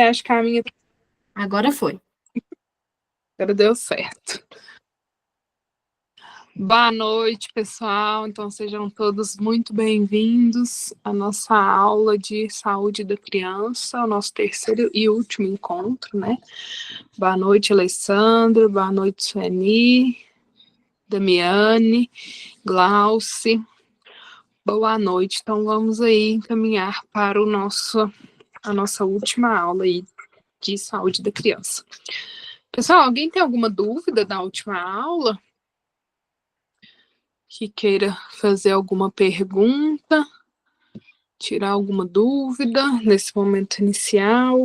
Acho que a minha... Agora foi. Agora deu certo. Boa noite, pessoal. Então, sejam todos muito bem-vindos à nossa aula de saúde da criança, o nosso terceiro e último encontro, né? Boa noite, Alessandro. Boa noite, Sueli, Damiane, Glauci. Boa noite. Então, vamos aí encaminhar para a nossa última aula aí de saúde da criança. Pessoal, alguém tem alguma dúvida da última aula? Que queira fazer alguma pergunta, tirar alguma dúvida nesse momento inicial?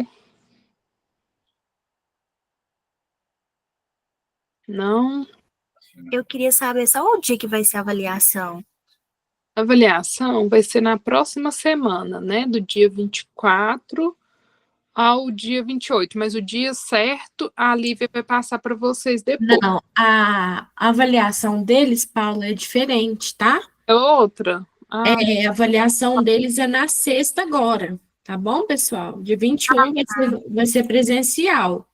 Não? Eu queria saber só o dia que vai ser a avaliação. A avaliação vai ser na próxima semana, né? Do dia 24 ao dia 28, mas o dia certo a Lívia vai passar para vocês depois. Não, a avaliação deles, Paula, é diferente, tá? É outra? A avaliação deles é na sexta agora, tá bom, pessoal? Dia 21 vai ser presencial.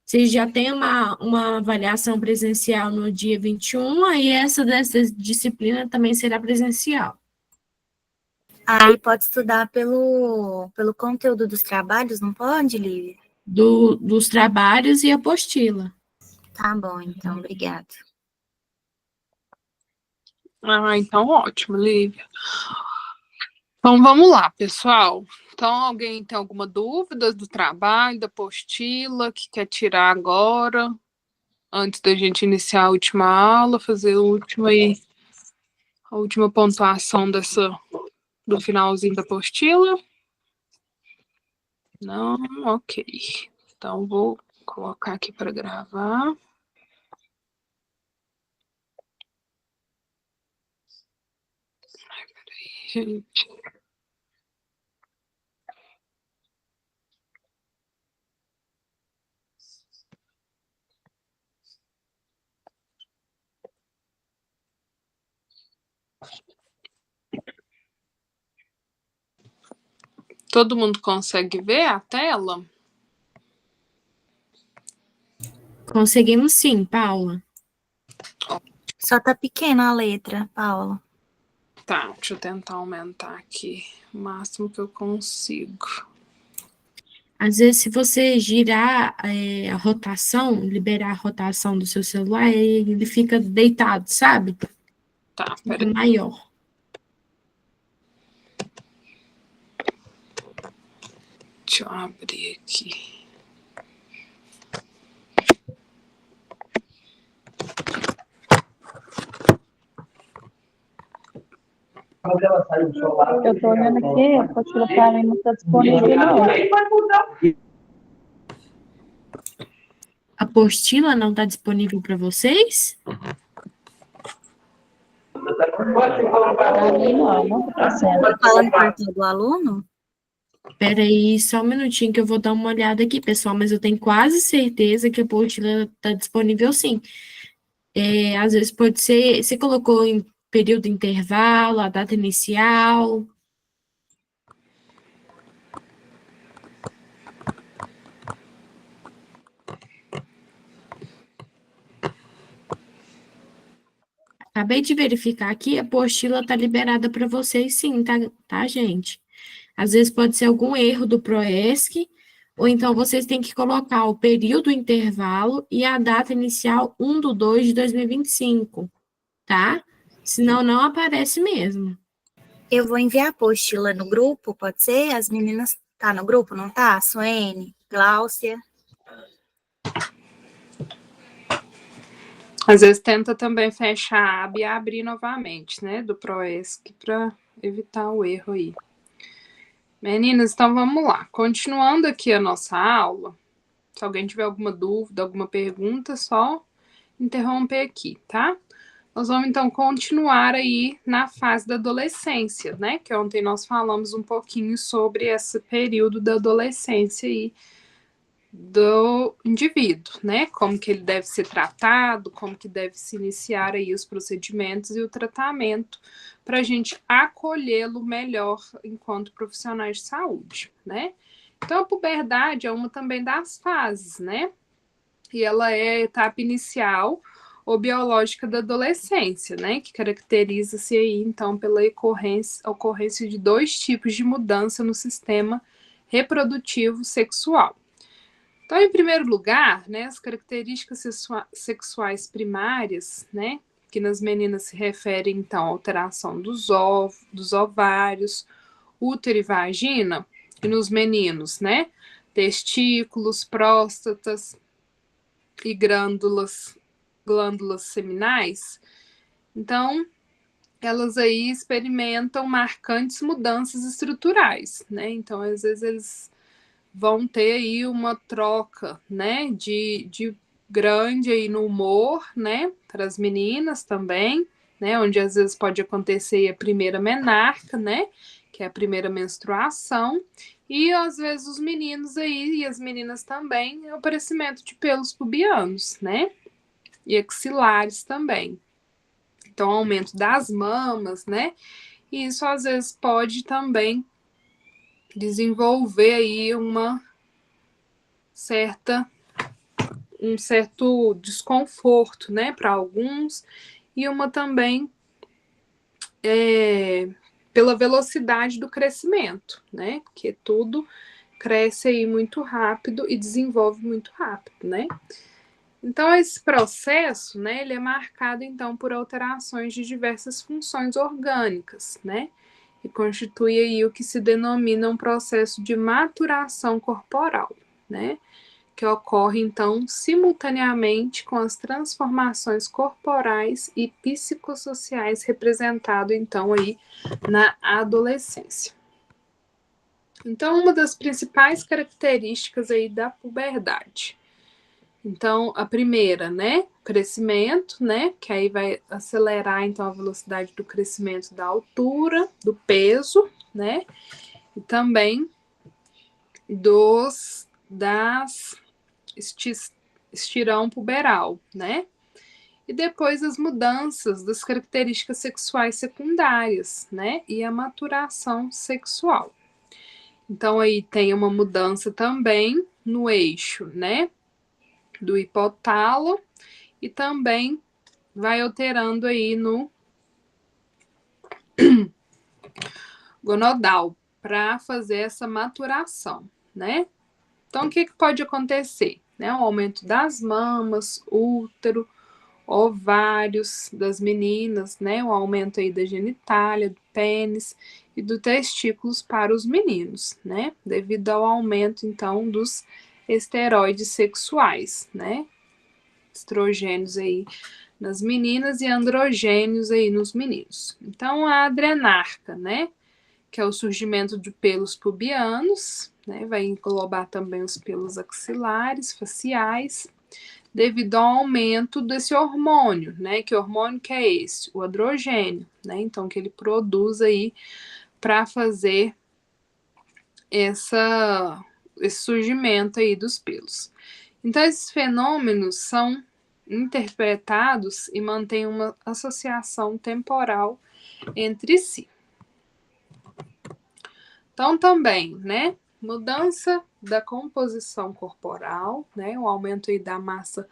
Vocês já têm uma avaliação presencial no dia 21, aí dessa disciplina também será presencial. Aí pode estudar pelo conteúdo dos trabalhos, não pode, Lívia? Dos trabalhos e apostila. Tá bom, então, obrigada. Então ótimo, Lívia. Então vamos lá, pessoal. Então, alguém tem alguma dúvida do trabalho, da apostila, que quer tirar agora, antes da gente iniciar a última aula, fazer a última pontuação do finalzinho da apostila? Não? Ok. Então, vou colocar aqui para gravar. Peraí, gente. Todo mundo consegue ver a tela? Conseguimos sim, Paula. Só tá pequena a letra, Paula. Tá, deixa eu tentar aumentar aqui o máximo que eu consigo. Às vezes, se você girar a rotação, liberar a rotação do seu celular, ele fica deitado, sabe? Tá, Fica peraí. maior. Deixa eu abrir aqui. Eu tô olhando aqui, a apostila para mim não está disponível, não. A apostila não está disponível para vocês? Para mim, não está sendo. Tá falando parte do aluno? Espera aí, só um minutinho que eu vou dar uma olhada aqui, pessoal, mas eu tenho quase certeza que a apostila está disponível sim. Às vezes pode ser, você colocou em período intervalo, a data inicial. Acabei de verificar aqui, a apostila está liberada para vocês sim, tá, gente? Às vezes pode ser algum erro do Proesc, ou então vocês têm que colocar o período intervalo e a data inicial 1/2/2025, tá? Senão não aparece mesmo. Eu vou enviar a apostila no grupo, pode ser? As meninas tá no grupo, não tá? Suene, Gláucia. Às vezes tenta também fechar a aba e abrir novamente, né? Do Proesc, para evitar o erro aí. Meninas, então vamos lá. Continuando aqui a nossa aula, se alguém tiver alguma dúvida, alguma pergunta, só interromper aqui, tá? Nós vamos então continuar aí na fase da adolescência, né? Que ontem nós falamos um pouquinho sobre esse período da adolescência aí do indivíduo, né? Como que ele deve ser tratado, como que deve se iniciar aí os procedimentos e o tratamento para a gente acolhê-lo melhor enquanto profissionais de saúde, né? Então, a puberdade é uma também das fases, né? E ela é a etapa inicial ou biológica da adolescência, né? Que caracteriza-se aí, então, pela ocorrência de 2 tipos de mudança no sistema reprodutivo sexual. Então, em primeiro lugar, né, as características sexuais primárias, né, que nas meninas se referem, então, à alteração dos ovários, útero e vagina, e nos meninos, né, testículos, próstatas e glândulas seminais. Então, elas aí experimentam marcantes mudanças estruturais, né? Então, às vezes, eles vão ter aí uma troca, né, de grande aí no humor, né, para as meninas também, né, onde às vezes pode acontecer a primeira menarca, né, que é a primeira menstruação, e às vezes os meninos aí e as meninas também, o aparecimento de pelos pubianos, né, e axilares também. Então, aumento das mamas, né, e isso às vezes pode também desenvolver aí um certo desconforto, né, para alguns, e uma também pela velocidade do crescimento, né, porque tudo cresce aí muito rápido e desenvolve muito rápido, né. Então, esse processo, né, ele é marcado, então, por alterações de diversas funções orgânicas, né, e constitui aí o que se denomina um processo de maturação corporal, né, que ocorre, então, simultaneamente com as transformações corporais e psicossociais representado, então, aí na adolescência. Então, uma das principais características aí da puberdade. Então, a primeira, né, crescimento, né, que aí vai acelerar, então, a velocidade do crescimento da altura, do peso, né, e também das estirão puberal, né? E depois as mudanças das características sexuais secundárias, né? E a maturação sexual. Então aí tem uma mudança também no eixo, né? Do hipotálamo e também vai alterando aí no gonodal para fazer essa maturação, né? Então, o que pode acontecer? Né? O aumento das mamas, útero, ovários das meninas, né? O aumento aí da genitália, do pênis e do testículos para os meninos, né? Devido ao aumento, então, dos esteroides sexuais, né? Estrogênios aí nas meninas e androgênios aí nos meninos. Então, a adrenarca, né? Que é o surgimento de pelos pubianos, né? Vai englobar também os pelos axilares, faciais, devido ao aumento desse hormônio, né? Que hormônio que é esse? O androgênio, né? Então, que ele produz aí para fazer esse surgimento aí dos pelos. Então, esses fenômenos são interpretados e mantêm uma associação temporal entre si. Então, também, né? Mudança da composição corporal, né? O aumento aí da massa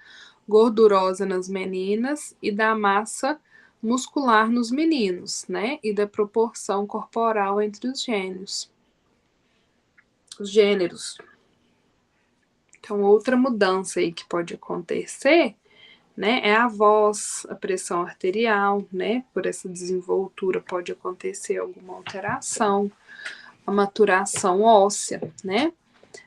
gordurosa nas meninas e da massa muscular nos meninos, né? E da proporção corporal entre os gêneros. Então, outra mudança aí que pode acontecer, né, é a voz, a pressão arterial, né? Por essa desenvoltura pode acontecer alguma alteração, a maturação óssea, né?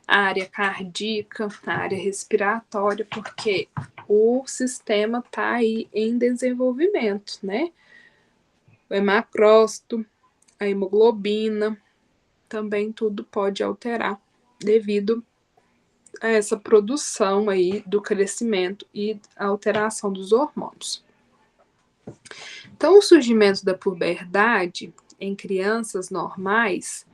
A área cardíaca, a área respiratória, porque o sistema está aí em desenvolvimento, né? O hemacrócito, a hemoglobina, também tudo pode alterar devido a essa produção aí do crescimento e a alteração dos hormônios. Então, o surgimento da puberdade em crianças normais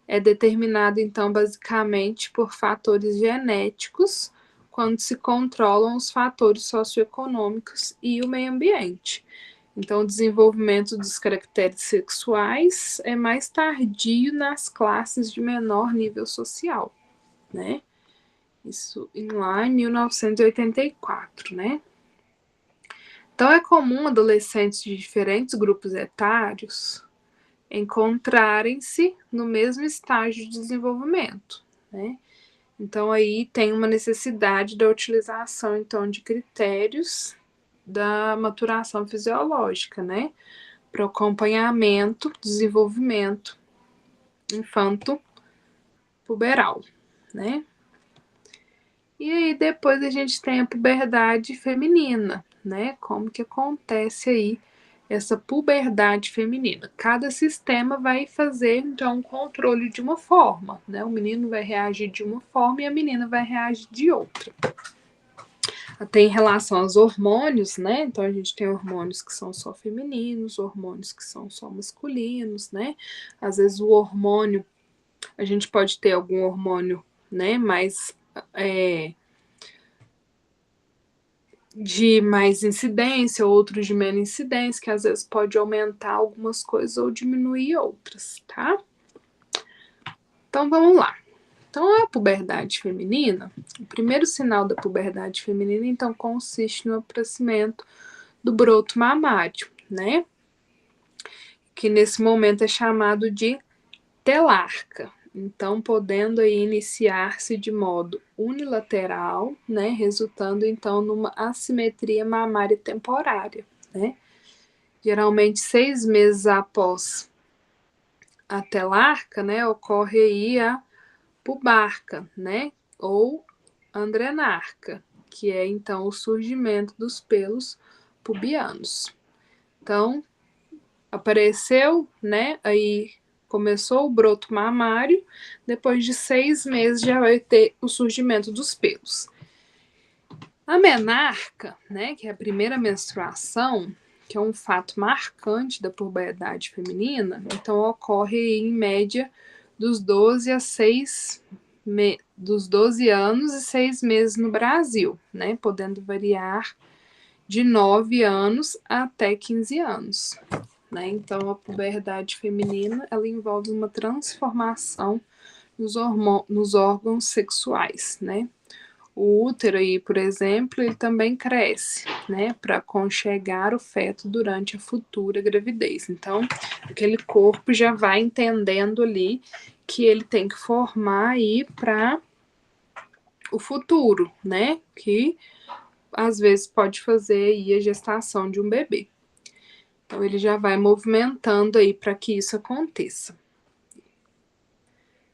é determinado, então, basicamente por fatores genéticos, quando se controlam os fatores socioeconômicos e o meio ambiente. Então, o desenvolvimento dos caracteres sexuais é mais tardio nas classes de menor nível social, né? Isso lá em 1984, né? Então, é comum adolescentes de diferentes grupos etários encontrarem-se no mesmo estágio de desenvolvimento, né? Então, aí tem uma necessidade da utilização, então, de critérios da maturação fisiológica, né? Para o acompanhamento, desenvolvimento infanto-puberal, né? E aí depois a gente tem a puberdade feminina, né? Como que acontece aí essa puberdade feminina? Cada sistema vai fazer então um controle de uma forma, né? O menino vai reagir de uma forma e a menina vai reagir de outra. Até em relação aos hormônios, né? Então a gente tem hormônios que são só femininos, hormônios que são só masculinos, né? Às vezes o hormônio, a gente pode ter algum hormônio, né? Mais de mais incidência, outros de menos incidência, que às vezes pode aumentar algumas coisas ou diminuir outras, tá? Então vamos lá. Então a puberdade feminina, o primeiro sinal da puberdade feminina, então, consiste no aparecimento do broto mamário, né? Que nesse momento é chamado de telarca. Então, podendo aí iniciar-se de modo unilateral, né, resultando então numa assimetria mamária temporária, né? Geralmente 6 meses após a telarca, né, ocorre aí a pubarca, né, ou andrenarca, que é então o surgimento dos pelos pubianos. Então, apareceu, né, aí começou o broto mamário, depois de 6 meses já vai ter o surgimento dos pelos. A menarca, né, que é a primeira menstruação, que é um fato marcante da puberdade feminina, então ocorre em média dos 12 anos e 6 meses no Brasil, né, podendo variar de 9 anos até 15 anos. Né? Então, a puberdade feminina ela envolve uma transformação nos órgãos sexuais, né? O útero aí, por exemplo, ele também cresce, né, para aconchegar o feto durante a futura gravidez. Então, aquele corpo já vai entendendo ali que ele tem que formar aí para o futuro, né? Que às vezes pode fazer aí a gestação de um bebê. Então, ele já vai movimentando aí para que isso aconteça.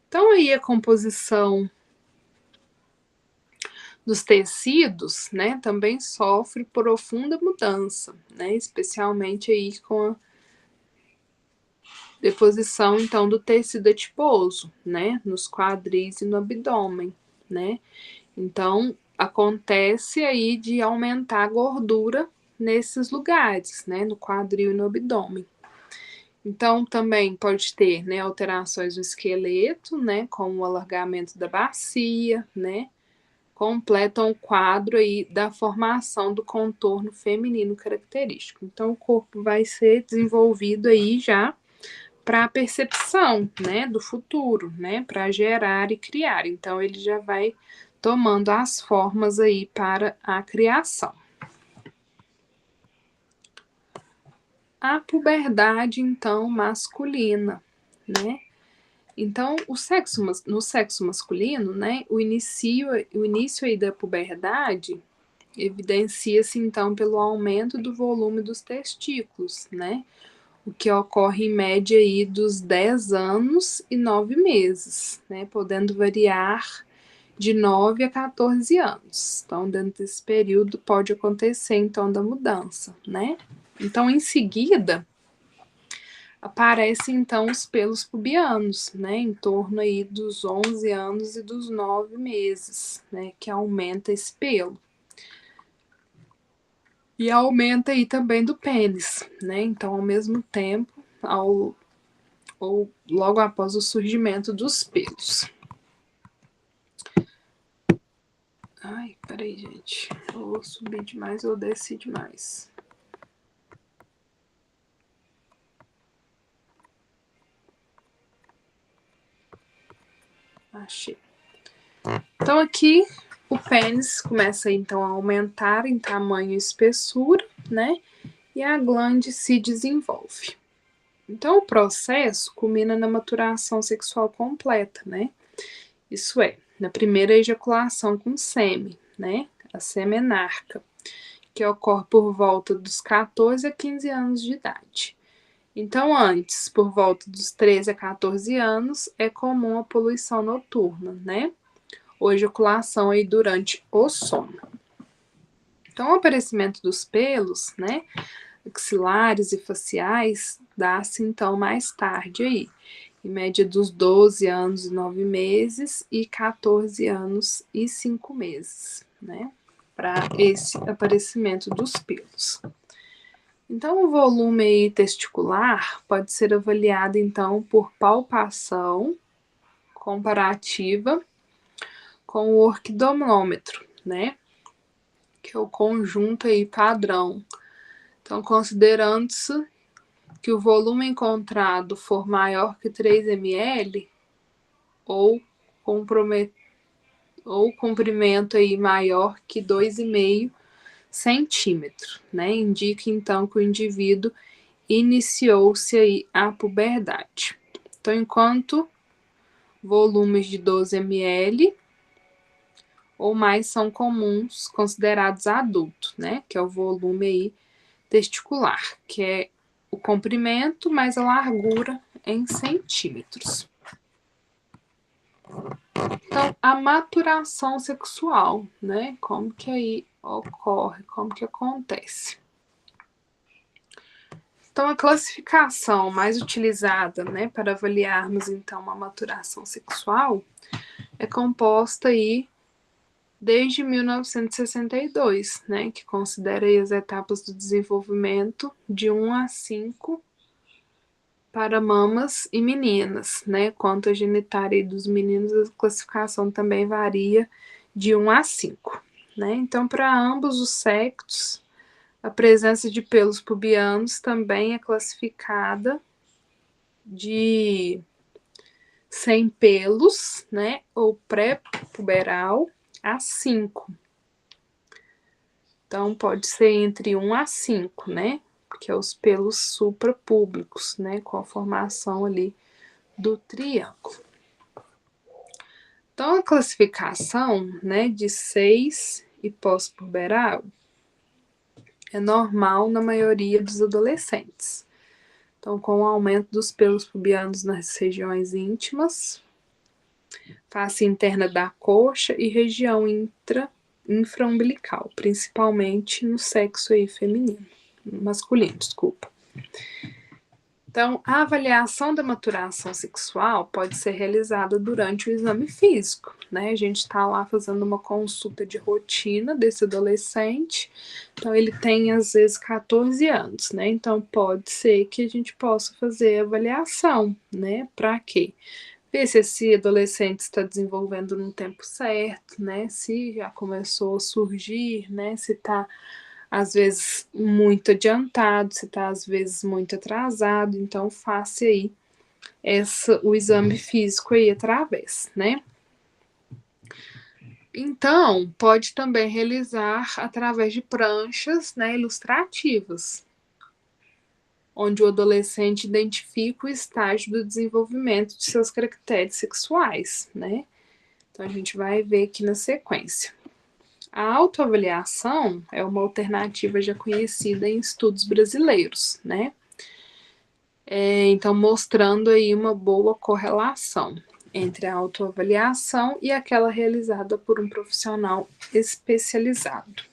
Então, aí a composição dos tecidos, né, também sofre profunda mudança, né, especialmente aí com a deposição, então, do tecido adiposo, né, nos quadris e no abdômen, né. Então, acontece aí de aumentar a gordura nesses lugares, né, no quadril e no abdômen. Então, também pode ter, né, alterações no esqueleto, né, como o alargamento da bacia, né, completam o quadro aí da formação do contorno feminino característico. Então, o corpo vai ser desenvolvido aí já para a percepção, né, do futuro, né, para gerar e criar. Então, ele já vai tomando as formas aí para a criação. A puberdade, então, masculina, né? Então, no sexo masculino, né, o início aí da puberdade evidencia-se, então, pelo aumento do volume dos testículos, né? O que ocorre em média aí dos 10 anos e 9 meses, né? Podendo variar de 9 a 14 anos. Então, dentro desse período pode acontecer, então, da mudança, né? Então, em seguida, aparecem então os pelos pubianos, né, em torno aí dos 11 anos e dos 9 meses, né, que aumenta esse pelo. E aumenta aí também do pênis, né, então ao mesmo tempo, ou logo após o surgimento dos pelos. Ai, peraí, gente, eu vou subir demais ou desci demais. Achei. Então, aqui o pênis começa então a aumentar em tamanho e espessura, né? E a glande se desenvolve. Então, o processo culmina na maturação sexual completa, né? Isso é, na primeira ejaculação com sêmen, né? A semenarca, que ocorre por volta dos 14 a 15 anos de idade. Então, antes, por volta dos 13 a 14 anos, é comum a poluição noturna, né? Ou ejaculação aí durante o sono. Então, o aparecimento dos pelos, né? Axilares e faciais, dá-se então mais tarde aí, em média dos 12 anos e 9 meses e 14 anos e 5 meses, né? Para esse aparecimento dos pelos. Então, o volume aí testicular pode ser avaliado então por palpação comparativa com o orquidomômetro, né? Que é o conjunto aí padrão. Então, considerando-se que o volume encontrado for maior que 3 ml ou comprimento aí maior que 2,5 centímetros, né? Indica então que o indivíduo iniciou-se aí a puberdade. Então, enquanto volumes de 12 ml ou mais são comuns, considerados adultos, né? Que é o volume aí testicular, que é o comprimento mais a largura em centímetros. Então, a maturação sexual, né? Como que aí ocorre, como que acontece? Então, a classificação mais utilizada, né, para avaliarmos então a maturação sexual é composta aí desde 1962, né, que considera aí as etapas do desenvolvimento de 1 a 5 para mamas e meninas, né? Quanto à genitália dos meninos, a classificação também varia de 1 a 5, né? Então, para ambos os sexos, a presença de pelos pubianos também é classificada de sem pelos, né? Ou pré-puberal a 5. Então, pode ser entre 1 a 5, né? Que é os pelos suprapúblicos, né? Com a formação ali do triângulo. Então, a classificação, né, de 6 e pós-puberal é normal na maioria dos adolescentes. Então, com o aumento dos pelos pubianos nas regiões íntimas, face interna da coxa e região infraumbilical, principalmente no sexo aí feminino, masculino, desculpa. Então, a avaliação da maturação sexual pode ser realizada durante o exame físico, né? A gente está lá fazendo uma consulta de rotina desse adolescente, então ele tem às vezes 14 anos, né? Então, pode ser que a gente possa fazer a avaliação, né? Para quê? Ver se esse adolescente está desenvolvendo no tempo certo, né? Se já começou a surgir, né? Se está às vezes muito adiantado, se está às vezes muito atrasado, então faça aí o exame físico aí através, né? Então, pode também realizar através de pranchas, né, ilustrativas, onde o adolescente identifica o estágio do desenvolvimento de seus caracteres sexuais, né? Então, a gente vai ver aqui na sequência. A autoavaliação é uma alternativa já conhecida em estudos brasileiros, né? Então, mostrando aí uma boa correlação entre a autoavaliação e aquela realizada por um profissional especializado.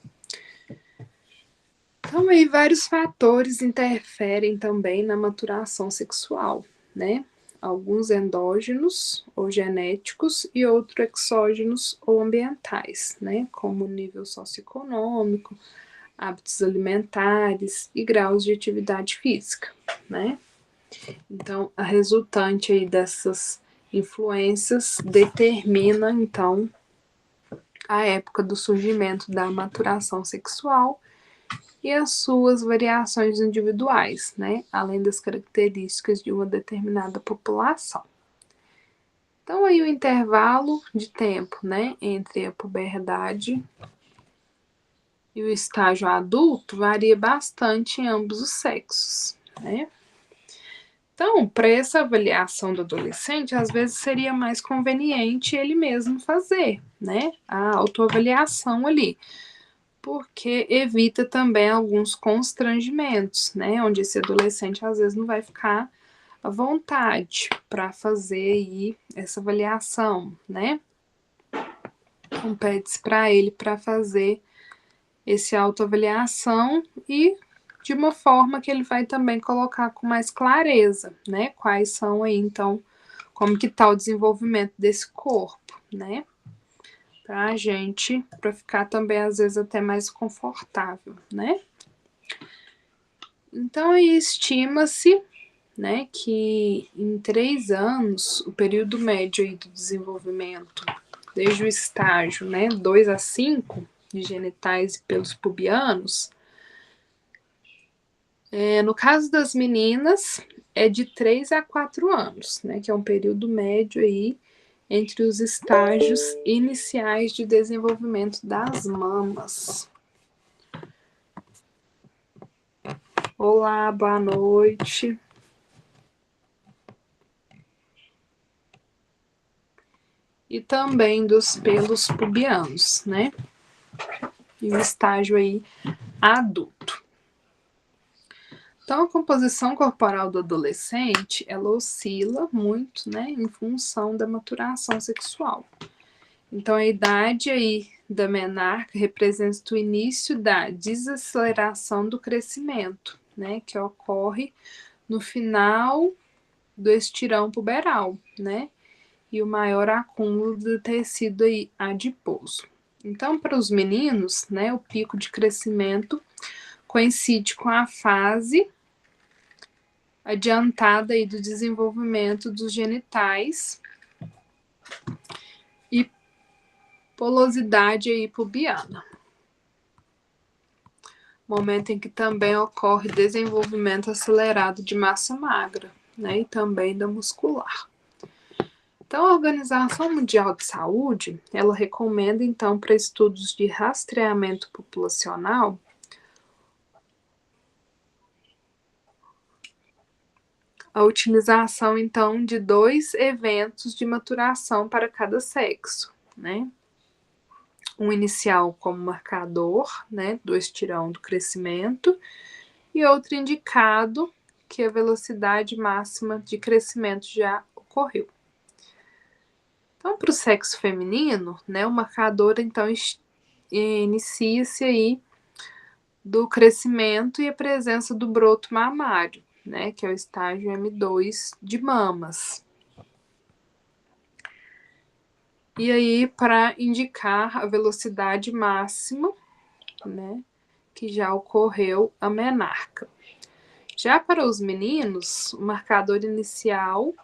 Então, aí vários fatores interferem também na maturação sexual, né? Alguns endógenos ou genéticos e outros exógenos ou ambientais, né? Como nível socioeconômico, hábitos alimentares e graus de atividade física, né? Então, a resultante aí dessas influências determina, então, a época do surgimento da maturação sexual e as suas variações individuais, né? Além das características de uma determinada população. Então, aí o intervalo de tempo, né, entre a puberdade e o estágio adulto varia bastante em ambos os sexos, né? Então, para essa avaliação do adolescente, às vezes seria mais conveniente ele mesmo fazer, né, a autoavaliação ali, porque evita também alguns constrangimentos, né, onde esse adolescente às vezes não vai ficar à vontade para fazer aí essa avaliação, né? Então, pede-se para ele para fazer esse autoavaliação e de uma forma que ele vai também colocar com mais clareza, né? Quais são aí, então, como que tá o desenvolvimento desse corpo, né? Pra gente, para ficar também, às vezes, até mais confortável, né? Então, aí estima-se, né, que em 3 anos, o período médio aí do desenvolvimento, desde o estágio, né, 2 a 5, de genitais e pelos pubianos, no caso das meninas, é de 3 a 4 anos, né, que é um período médio aí entre os estágios iniciais de desenvolvimento das mamas. Olá, boa noite. E também dos pelos pubianos, né? E o estágio aí adulto. Então, a composição corporal do adolescente, ela oscila muito, né, em função da maturação sexual. Então, a idade aí da menarca representa o início da desaceleração do crescimento, né, que ocorre no final do estirão puberal, né, e o maior acúmulo do tecido aí adiposo. Então, para os meninos, né, o pico de crescimento coincide com a fase adiantada aí do desenvolvimento dos genitais e polosidade aí pubiana. Momento em que também ocorre desenvolvimento acelerado de massa magra, né, e também da muscular. Então, a Organização Mundial de Saúde, ela recomenda, então, para estudos de rastreamento populacional, a utilização, então, de 2 eventos de maturação para cada sexo, né? Um inicial como marcador, né, do estirão do crescimento, e outro indicado que a velocidade máxima de crescimento já ocorreu. Então, para o sexo feminino, né, o marcador, então, inicia-se aí do crescimento e a presença do broto mamário, né, que é o estágio M2 de mamas. E aí, para indicar a velocidade máxima, né, que já ocorreu a menarca. Já para os meninos, o marcador inicial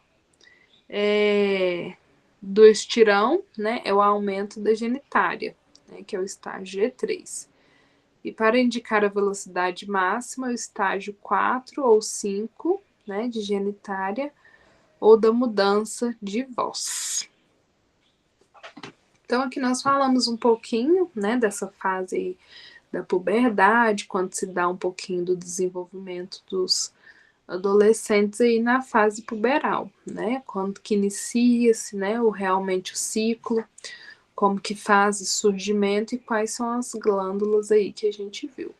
do estirão, né, é o aumento da genitária, né, que é o estágio G3. E para indicar a velocidade máxima, o estágio 4 ou 5, né, de genitária, ou da mudança de voz. Então, aqui nós falamos um pouquinho, né, dessa fase aí da puberdade, quando se dá um pouquinho do desenvolvimento dos adolescentes aí na fase puberal, né, quando que inicia-se, né, realmente o ciclo, como que faz o surgimento e quais são as glândulas aí que a gente viu.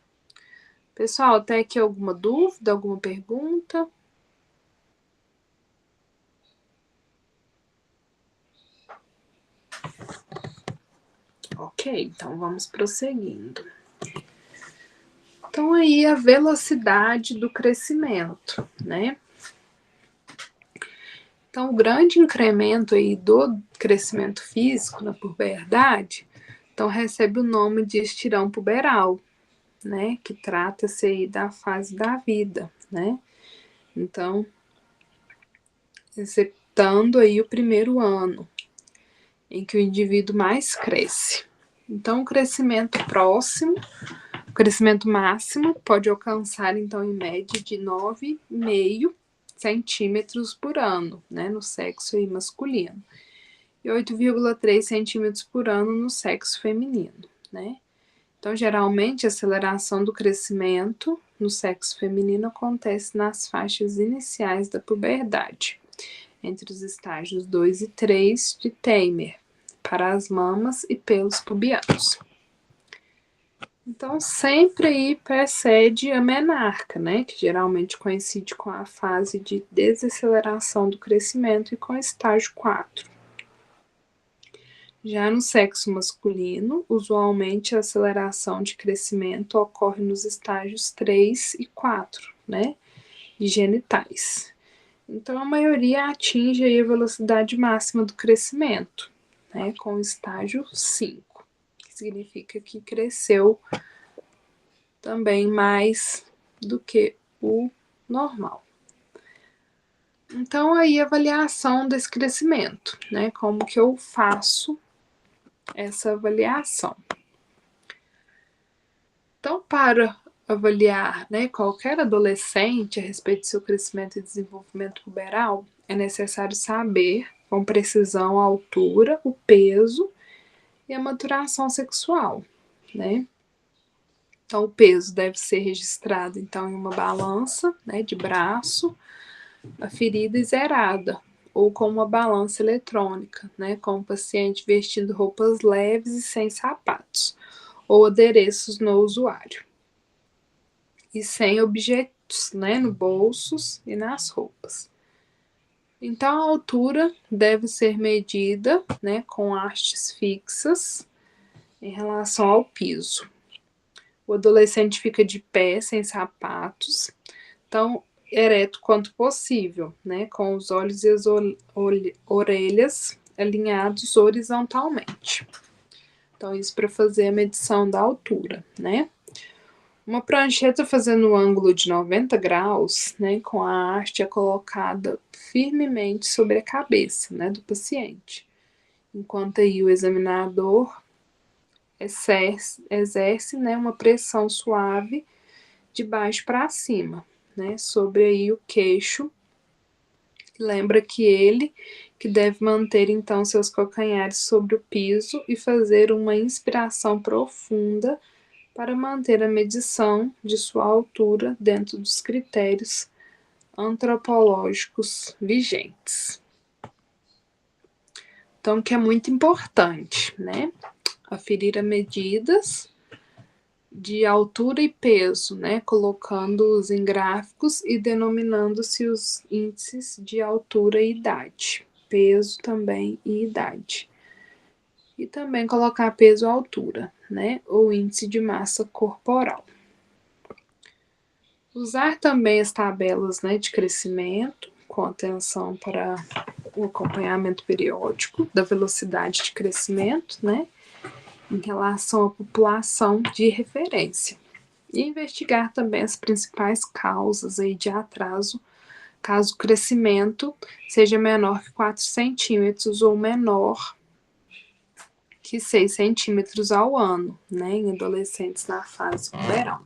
Pessoal, até aqui alguma dúvida, alguma pergunta? Ok, então vamos prosseguindo. Então aí a velocidade do crescimento, né? Então o grande incremento aí do crescimento físico na puberdade, então recebe o nome de estirão puberal, né? Que trata-se aí da fase da vida, né? Então, executando aí o primeiro ano, em que o indivíduo mais cresce. Então, o crescimento próximo, o crescimento máximo pode alcançar, então, em média de 9,5 centímetros por ano, né, no sexo aí masculino. e 8,3 centímetros por ano no sexo feminino, né? Então, geralmente, a aceleração do crescimento no sexo feminino acontece nas faixas iniciais da puberdade, entre os estágios 2 e 3 de Teymer, para as mamas e pelos pubianos. Então, sempre aí precede a menarca, né? Que geralmente coincide com a fase de desaceleração do crescimento e com o estágio 4. Já no sexo masculino, usualmente a aceleração de crescimento ocorre nos estágios 3 e 4, né? De genitais. Então, a maioria atinge aí a velocidade máxima do crescimento, né? Com o estágio 5, que significa que cresceu também mais do que o normal. Então, aí a avaliação desse crescimento, né? Como que eu faço essa avaliação? Então, para avaliar, né, qualquer adolescente a respeito do seu crescimento e desenvolvimento puberal, é necessário saber com precisão a altura, o peso e a maturação sexual, né? Então, o peso deve ser registrado, então, em uma balança, né, de braço, aferida e zerada, ou com uma balança eletrônica, né, com o paciente vestindo roupas leves e sem sapatos, ou adereços no usuário, e sem objetos, né, no bolsos e nas roupas. Então, a altura deve ser medida, né, com hastes fixas em relação ao piso. O adolescente fica de pé, sem sapatos, tão ereto quanto possível, né, com os olhos e as orelhas alinhados horizontalmente. Então, isso para fazer a medição da altura, né? Uma prancheta fazendo um ângulo de 90 graus, né, com a haste colocada firmemente sobre a cabeça, né, do paciente, enquanto aí o examinador exerce, né, uma pressão suave de baixo para cima, né, sobre aí o queixo. Lembra que ele que deve manter então seus calcanhares sobre o piso e fazer uma inspiração profunda para manter a medição de sua altura dentro dos critérios antropológicos vigentes. Então, que é muito importante, né? Aferir as medidas de altura e peso, né? Colocando-os em gráficos e denominando-se os índices de altura e idade. Peso também e idade. E também colocar peso e altura, né? Ou índice de massa corporal. Usar também as tabelas, né, de crescimento, com atenção para o acompanhamento periódico da velocidade de crescimento, né? Em relação à população de referência. E investigar também as principais causas aí de atraso, caso o crescimento seja menor que 4 centímetros ou menor que 6 centímetros ao ano, né, em adolescentes na fase puberal.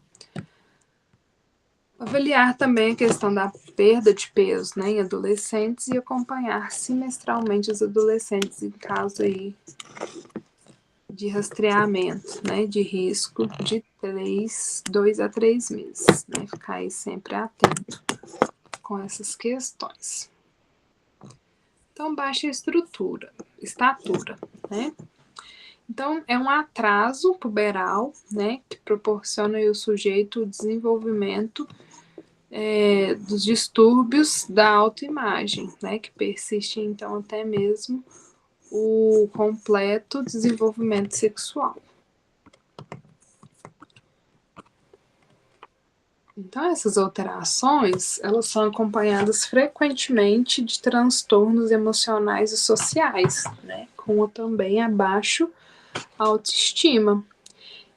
Avaliar também a questão da perda de peso, né, em adolescentes e acompanhar semestralmente os adolescentes em caso aí de rastreamento, né, de risco de 2 a 3 meses, né, ficar aí sempre atento com essas questões. Então, baixa estatura, né? Então, é um atraso puberal, né, que proporciona ao sujeito o desenvolvimento dos distúrbios da autoimagem, né, que persistem, então, até mesmo o completo desenvolvimento sexual. Então, essas alterações, elas são acompanhadas frequentemente de transtornos emocionais e sociais, né, como também a baixa autoestima.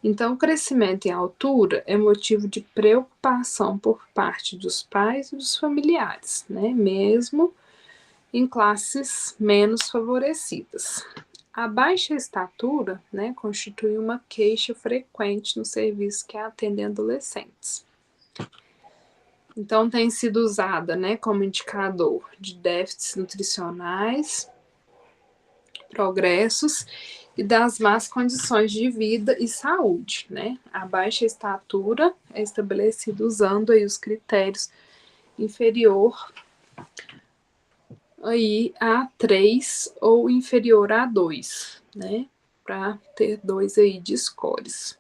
Então, o crescimento em altura é motivo de preocupação por parte dos pais e dos familiares, né, mesmo em classes menos favorecidas. A baixa estatura, né, constitui uma queixa frequente no serviço que atende adolescentes. Então, tem sido usada, né, como indicador de déficits nutricionais progressos e das más condições de vida e saúde, né? A baixa estatura é estabelecida usando aí os critérios inferior aí a 3 ou inferior a 2, né? Para ter 2 aí de scores.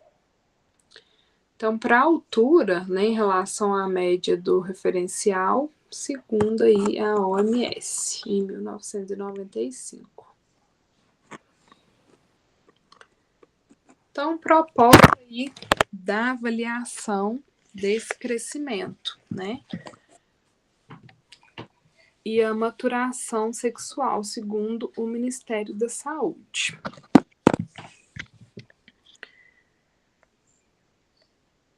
Então, para a altura, né, em relação à média do referencial, segundo aí a OMS, em 1995. Então, proposta aí da avaliação desse crescimento, né? E a maturação sexual, segundo o Ministério da Saúde.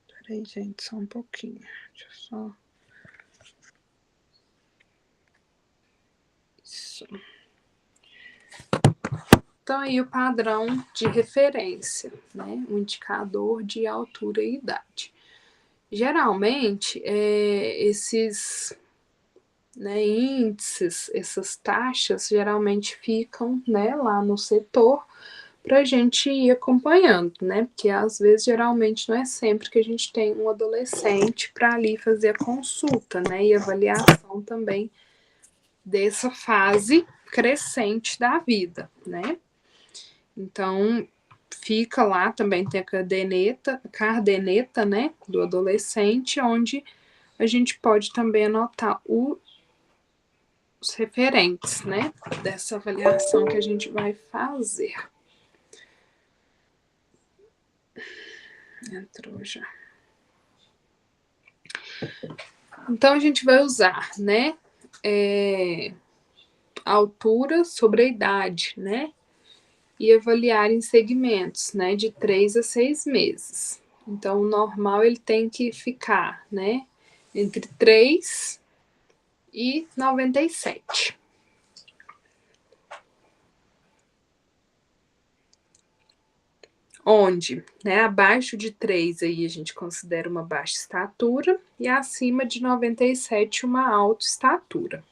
Peraí, gente, só um pouquinho. Deixa eu só... Isso. Então, aí o padrão de referência, né? O indicador de altura e idade. Geralmente, esses, né, índices, essas taxas, geralmente ficam, né, lá no setor para a gente ir acompanhando, né? Porque às vezes, geralmente, não é sempre que a gente tem um adolescente para ali fazer a consulta, né? E avaliação também dessa fase crescente da vida, né? Então, fica lá também, tem a cardeneta, né, do adolescente, onde a gente pode também anotar os referentes, né, dessa avaliação que a gente vai fazer. Entrou já. Então, a gente vai usar, né, a altura sobre a idade, né, e avaliar em segmentos, né, de 3 a 6 meses. Então, o normal ele tem que ficar, né, entre 3 e 97. Onde, né, abaixo de 3 aí a gente considera uma baixa estatura e acima de 97 uma alta estatura.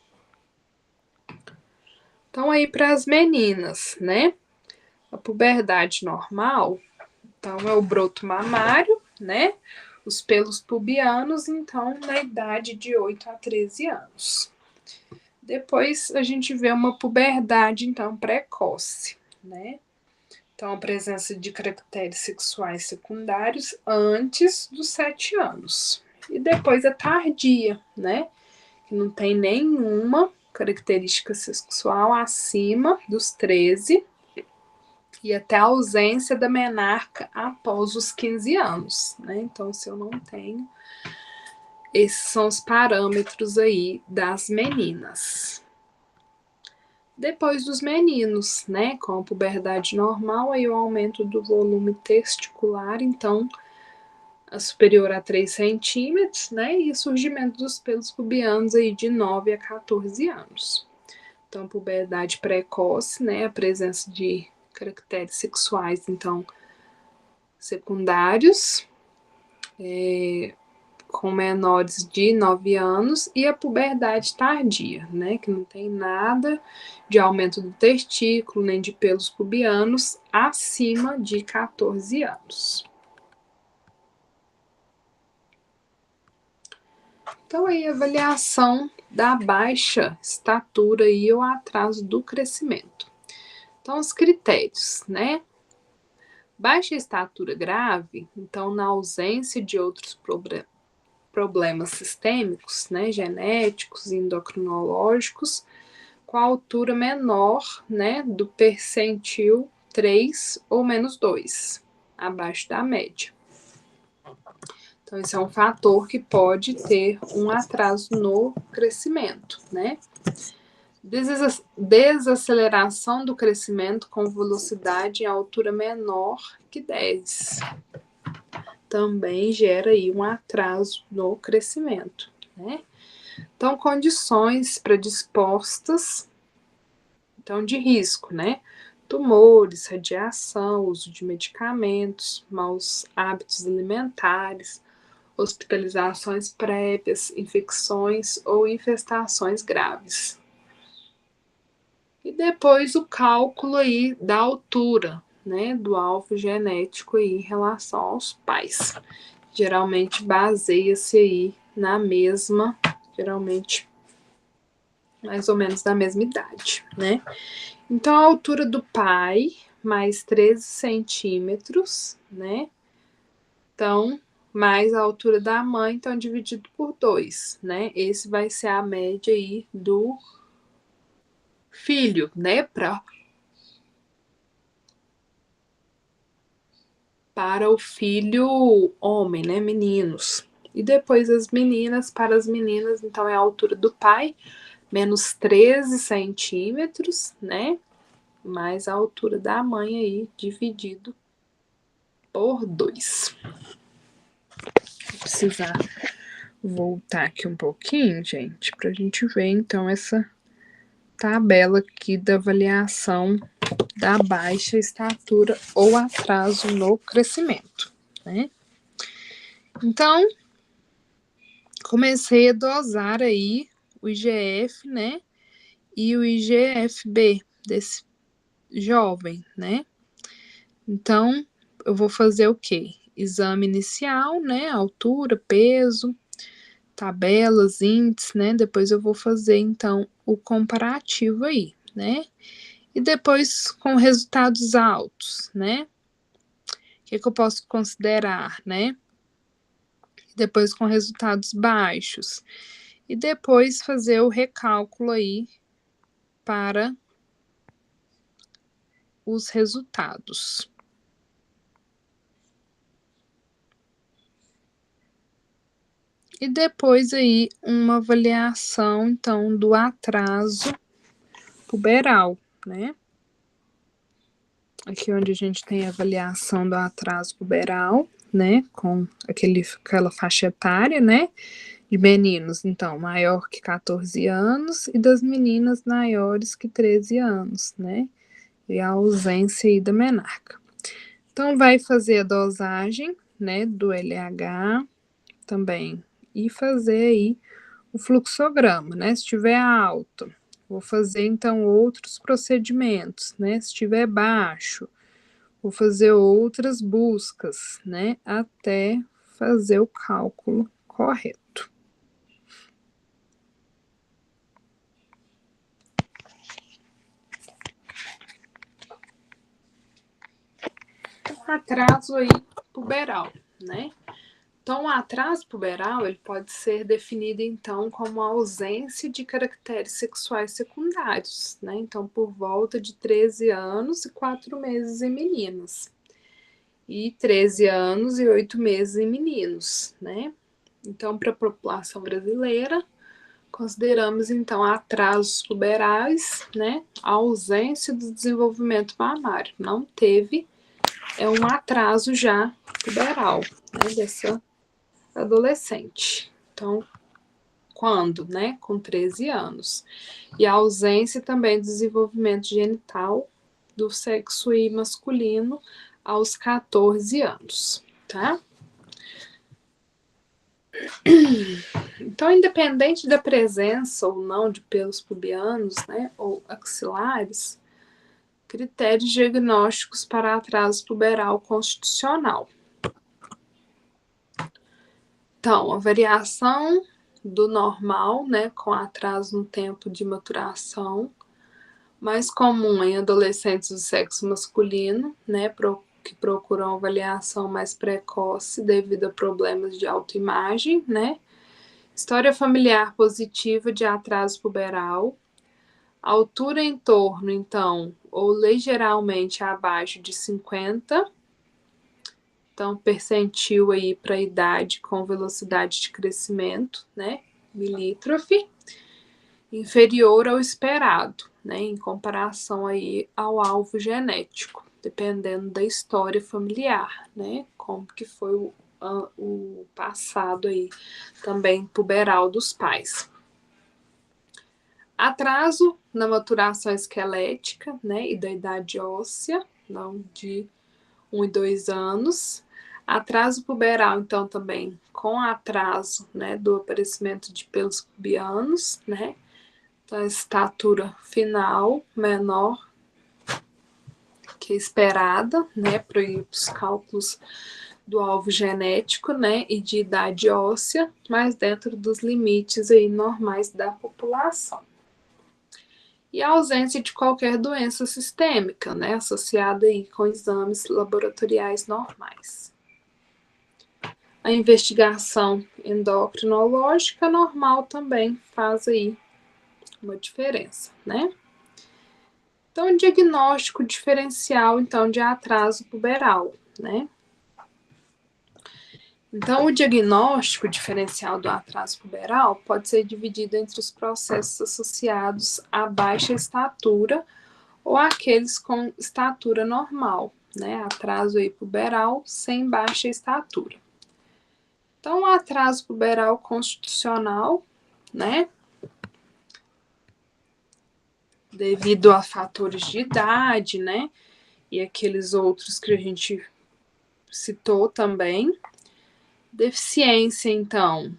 Então, aí para as meninas, né, a puberdade normal, então é o broto mamário, né, os pelos pubianos, então na idade de 8 a 13 anos. Depois a gente vê uma puberdade, então, precoce, né? Então, a presença de caracteres sexuais secundários antes dos 7 anos. E depois a tardia, né? Que não tem nenhuma característica sexual acima dos 13 e até a ausência da menarca após os 15 anos, né? Então, se eu não tenho, esses são os parâmetros aí das meninas. Depois dos meninos, né, com a puberdade normal, aí o aumento do volume testicular, então, a superior a 3 centímetros, né, e o surgimento dos pelos pubianos aí de 9 a 14 anos. Então, puberdade precoce, né, a presença de caracteres sexuais, então, secundários, com menores de 9 anos, e a puberdade tardia, né, que não tem nada de aumento do testículo, nem de pelos pubianos, acima de 14 anos. Então, aí, a avaliação da baixa estatura e o atraso do crescimento. Então, os critérios, né? Baixa estatura grave, então, na ausência de outros problemas sistêmicos, né, genéticos e endocrinológicos, com a altura menor, né, do percentil 3 ou menos 2, abaixo da média. Então, esse é um fator que pode ter um atraso no crescimento, né? Desaceleração do crescimento com velocidade em altura menor que 10. Também gera aí um atraso no crescimento, né? Então, condições predispostas, então, de risco, né? Tumores, radiação, uso de medicamentos, maus hábitos alimentares, hospitalizações prévias, infecções ou infestações graves. E depois o cálculo aí da altura, né, do alvo genético aí em relação aos pais. Geralmente baseia-se aí na mesma, geralmente mais ou menos da mesma idade, né? Então, a altura do pai mais 13 centímetros, né? Então, mais a altura da mãe, então, dividido por 2, né? Esse vai ser a média aí do filho, né? Para o filho homem, né? Meninos. E depois as meninas, para as meninas, então, é a altura do pai, menos 13 centímetros, né? Mais a altura da mãe aí, dividido por 2. Vou precisar voltar aqui um pouquinho, gente, para a gente ver, então, essa tabela aqui da avaliação da baixa estatura ou atraso no crescimento, né? Então, comecei a dosar aí o IGF, né? E o IGFB desse jovem, né? Então, eu vou fazer o quê? Exame inicial, né? Altura, peso, tabelas, índices, né? Depois eu vou fazer, então, o comparativo aí, né? E depois com resultados altos, né? O que eu posso considerar, né? Depois com resultados baixos. E depois fazer o recálculo aí para os resultados. E depois aí uma avaliação, então, do atraso puberal, né? Aqui onde a gente tem a avaliação do atraso puberal, né? Com aquela faixa etária, né? De meninos, então, maior que 14 anos e das meninas maiores que 13 anos, né? E a ausência aí da menarca. Então, vai fazer a dosagem, né? Do LH também e fazer aí o fluxograma, né? Se estiver alto, vou fazer então outros procedimentos, né? Se estiver baixo, vou fazer outras buscas, né? Até fazer o cálculo correto. Atraso aí puberal, né? Então, o atraso puberal ele pode ser definido, então, como a ausência de caracteres sexuais secundários, né? Então, por volta de 13 anos e 4 meses em meninas. E 13 anos e 8 meses em meninos, né? Então, para a população brasileira, consideramos, então, atrasos puberais, né? A ausência do desenvolvimento mamário. Não teve, um atraso já puberal, né? Dessa adolescente. Então, quando, né? Com 13 anos. E a ausência também do desenvolvimento genital do sexo masculino aos 14 anos, tá? Então, independente da presença ou não de pelos pubianos, né, ou axilares, critérios diagnósticos para atraso puberal constitucional. Então, a variação do normal, né, com atraso no tempo de maturação, mais comum em adolescentes do sexo masculino, né, que procuram avaliação mais precoce devido a problemas de autoimagem, né, história familiar positiva de atraso puberal, altura em torno, então, ou ligeiramente abaixo de 50, então, percentil aí para a idade com velocidade de crescimento, né? Milítrofe, inferior ao esperado, né? Em comparação aí ao alvo genético, dependendo da história familiar, né? Como que foi o passado aí também puberal dos pais. Atraso na maturação esquelética, né? E da idade óssea, não de 1 e 2 anos. Atraso puberal, então, também com atraso, né, do aparecimento de pelos pubianos, né, da estatura final menor que é esperada, né, para os cálculos do alvo genético, né, e de idade óssea, mas dentro dos limites aí normais da população. E a ausência de qualquer doença sistêmica, né, associada aí com exames laboratoriais normais. A investigação endocrinológica normal também faz aí uma diferença, né? Então, o diagnóstico diferencial, então, de atraso puberal, né? Então, o diagnóstico diferencial do atraso puberal pode ser dividido entre os processos associados à baixa estatura ou aqueles com estatura normal, né? Atraso aí puberal sem baixa estatura. Então, o atraso puberal constitucional, né? Devido a fatores de idade, né? E aqueles outros que a gente citou também. Deficiência, então,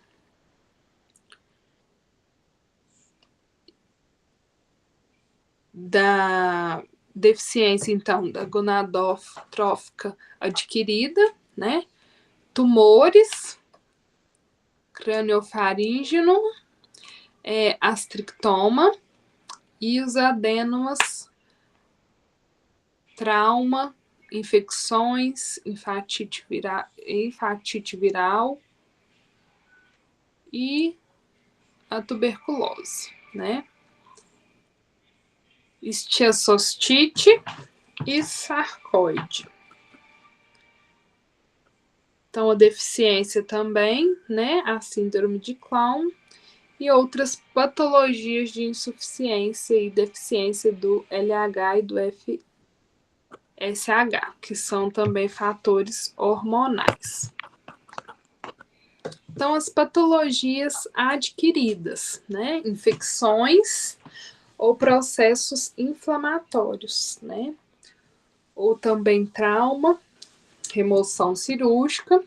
da gonadotrófica adquirida, né? Tumores, craniofaríngeo, astrictoma e os adenomas, trauma, infecções, hepatite viral e a tuberculose, né? Estiaçostite e sarcoide. Então, a deficiência também, né? A síndrome de Clown e outras patologias de insuficiência e deficiência do LH e do FSH, que são também fatores hormonais. Então, as patologias adquiridas, né? Infecções ou processos inflamatórios, né? Ou também trauma, remoção cirúrgica,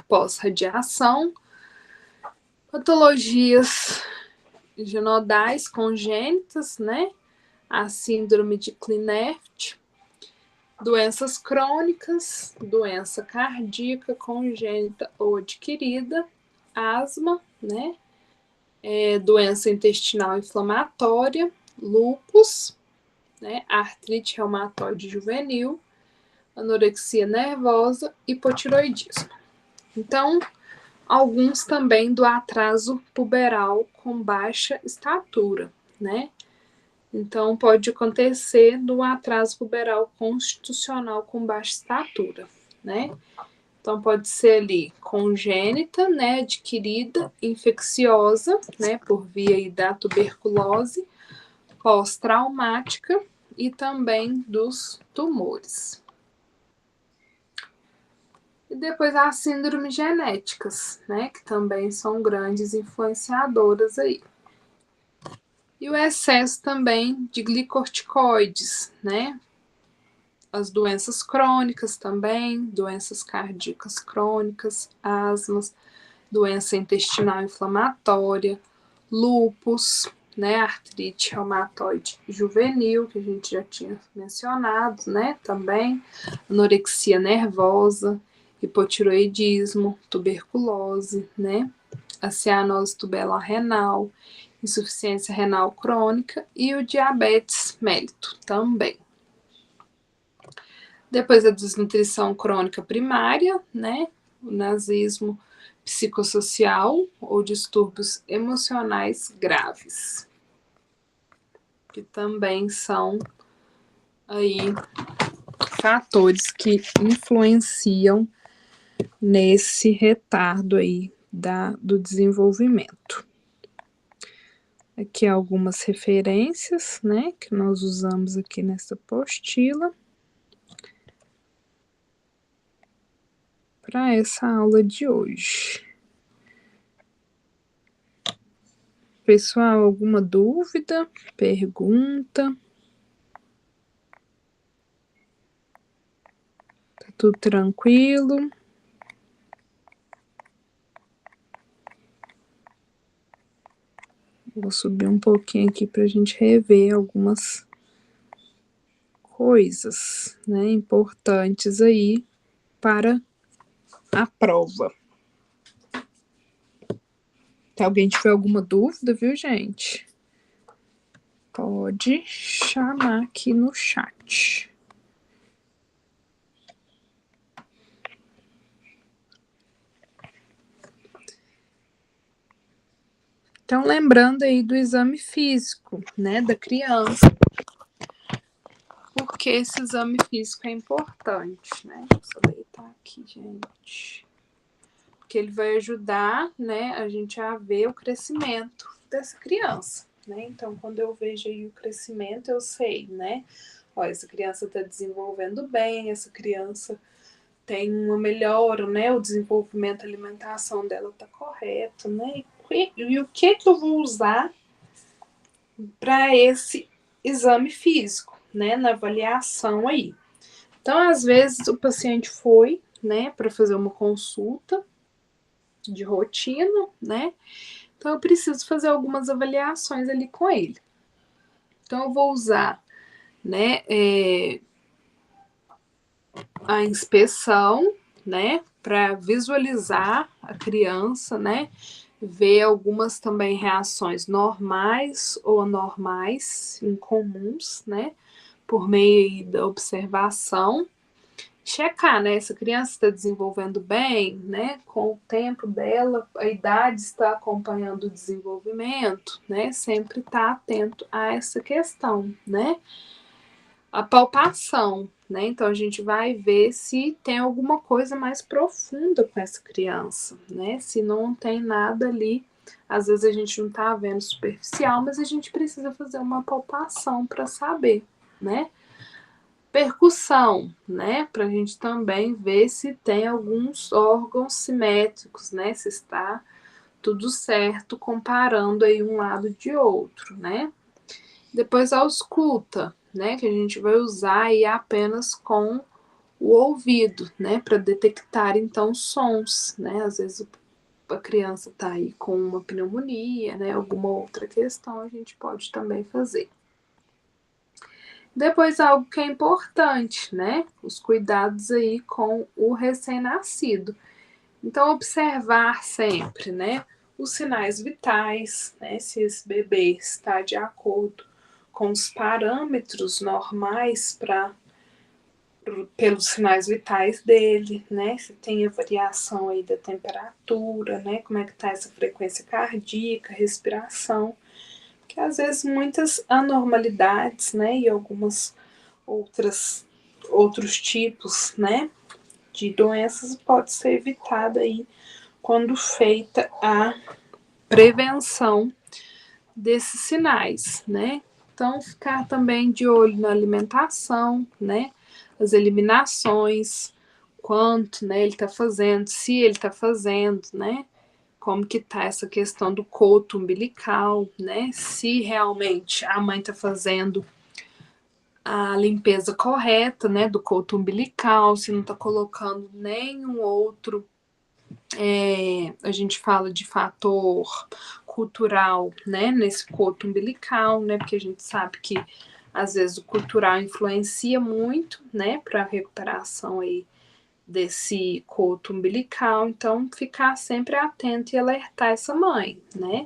pós-radiação, patologias genodais congênitas, né? A síndrome de Klinefelter, doenças crônicas, doença cardíaca congênita ou adquirida, asma, né? Doença intestinal inflamatória, lúpus, né? Artrite reumatoide juvenil, anorexia nervosa, hipotiroidismo. Então, alguns também do atraso puberal com baixa estatura, né? Então, pode acontecer do atraso puberal constitucional com baixa estatura, né? Então, pode ser ali congênita, né, adquirida, infecciosa, né, por via da tuberculose, pós-traumática e também dos tumores. E depois as síndromes genéticas, né, que também são grandes influenciadoras aí. E o excesso também de glicorticoides, né? As doenças crônicas também, doenças cardíacas crônicas, asmas, doença intestinal inflamatória, lúpus, né? Artrite reumatoide juvenil, que a gente já tinha mencionado, né? Também, anorexia nervosa, hipotiroidismo, tuberculose, né? A cianose tubelar renal, insuficiência renal crônica e o diabetes mellitus também. Depois a desnutrição crônica primária, né? O nazismo psicossocial ou distúrbios emocionais graves, que também são aí fatores que influenciam nesse retardo aí do desenvolvimento. Aqui algumas referências, né, que nós usamos aqui nessa apostila para essa aula de hoje. Pessoal, alguma dúvida, pergunta? Tá tudo tranquilo? Vou subir um pouquinho aqui para a gente rever algumas coisas, né, importantes aí para a prova. Se alguém tiver alguma dúvida, viu, gente? Pode chamar aqui no chat. Então, lembrando aí do exame físico, né, da criança. Porque esse exame físico é importante, né? Deixa eu deitar aqui, gente. Porque ele vai ajudar, né, a gente a ver o crescimento dessa criança, né? Então, quando eu vejo aí o crescimento, eu sei, né? Ó, essa criança está desenvolvendo bem, essa criança tem uma melhora, né? O desenvolvimento, a alimentação dela está correto, né? E o que eu vou usar para esse exame físico, né? Na avaliação aí. Então, às vezes, o paciente foi, né, para fazer uma consulta de rotina, né? Então, eu preciso fazer algumas avaliações ali com ele. Então, eu vou usar, né, a inspeção, né, para visualizar a criança, né, ver algumas também reações normais ou anormais, incomuns, né, por meio da observação. Checar, né? Essa criança está desenvolvendo bem, né? Com o tempo dela, a idade está acompanhando o desenvolvimento, né? Sempre estar atento a essa questão, né? A palpação, né? Então a gente vai ver se tem alguma coisa mais profunda com essa criança, né? Se não tem nada ali, às vezes a gente não tá vendo superficial, mas a gente precisa fazer uma palpação para saber, né? Percussão, né? Para a gente também ver se tem alguns órgãos simétricos, né? Se está tudo certo, comparando aí um lado de outro, né? Depois a ausculta, né? Que a gente vai usar aí apenas com o ouvido, né? Para detectar então sons, né? Às vezes a criança está aí com uma pneumonia, né? Alguma outra questão a gente pode também fazer. Depois, algo que é importante, né? Os cuidados aí com o recém-nascido. Então, observar sempre, né? Os sinais vitais, né? Se esse bebê está de acordo com os parâmetros normais pelos sinais vitais dele, né? Se tem a variação aí da temperatura, né? Como é que tá essa frequência cardíaca, respiração. Que às vezes muitas anormalidades, né, e algumas outros tipos, né, de doenças pode ser evitada aí quando feita a prevenção desses sinais, né? Então ficar também de olho na alimentação, né, as eliminações, quanto, né, ele está fazendo, se ele está fazendo, né? Como que tá essa questão do coto umbilical, né? Se realmente a mãe tá fazendo a limpeza correta, né, do coto umbilical, se não tá colocando nenhum outro, a gente fala de fator cultural, né, nesse coto umbilical, né, porque a gente sabe que às vezes o cultural influencia muito, né, para a recuperação aí desse coto umbilical, então ficar sempre atento e alertar essa mãe, né?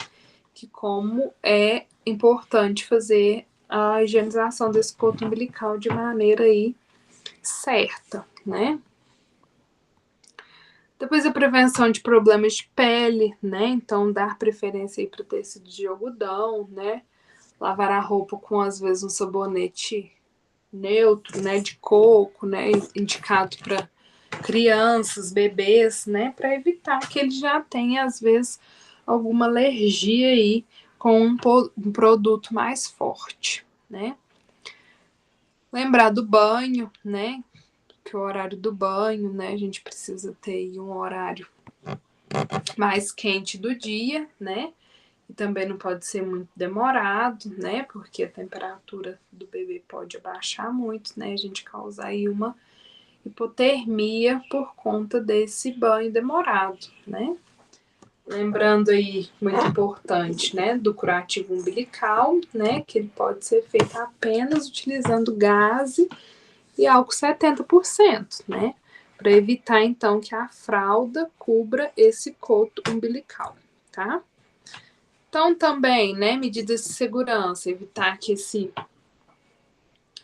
Que como é importante fazer a higienização desse coto umbilical de maneira aí certa, né? Depois a prevenção de problemas de pele, né? Então dar preferência aí para tecido de algodão, né? Lavar a roupa com às vezes um sabonete neutro, né? De coco, né? Indicado para crianças, bebês, né, para evitar que ele já tenha às vezes alguma alergia aí com um produto mais forte, né? Lembrar do banho, né? Que o horário do banho, né, a gente precisa ter aí um horário mais quente do dia, né? E também não pode ser muito demorado, né? Porque a temperatura do bebê pode abaixar muito, né? A gente causar aí uma hipotermia por conta desse banho demorado, né? Lembrando aí, muito importante, né, do curativo umbilical, né, que ele pode ser feito apenas utilizando gaze e álcool 70%, né, para evitar, então, que a fralda cubra esse coto umbilical, tá? Então, também, né, medidas de segurança, evitar que esse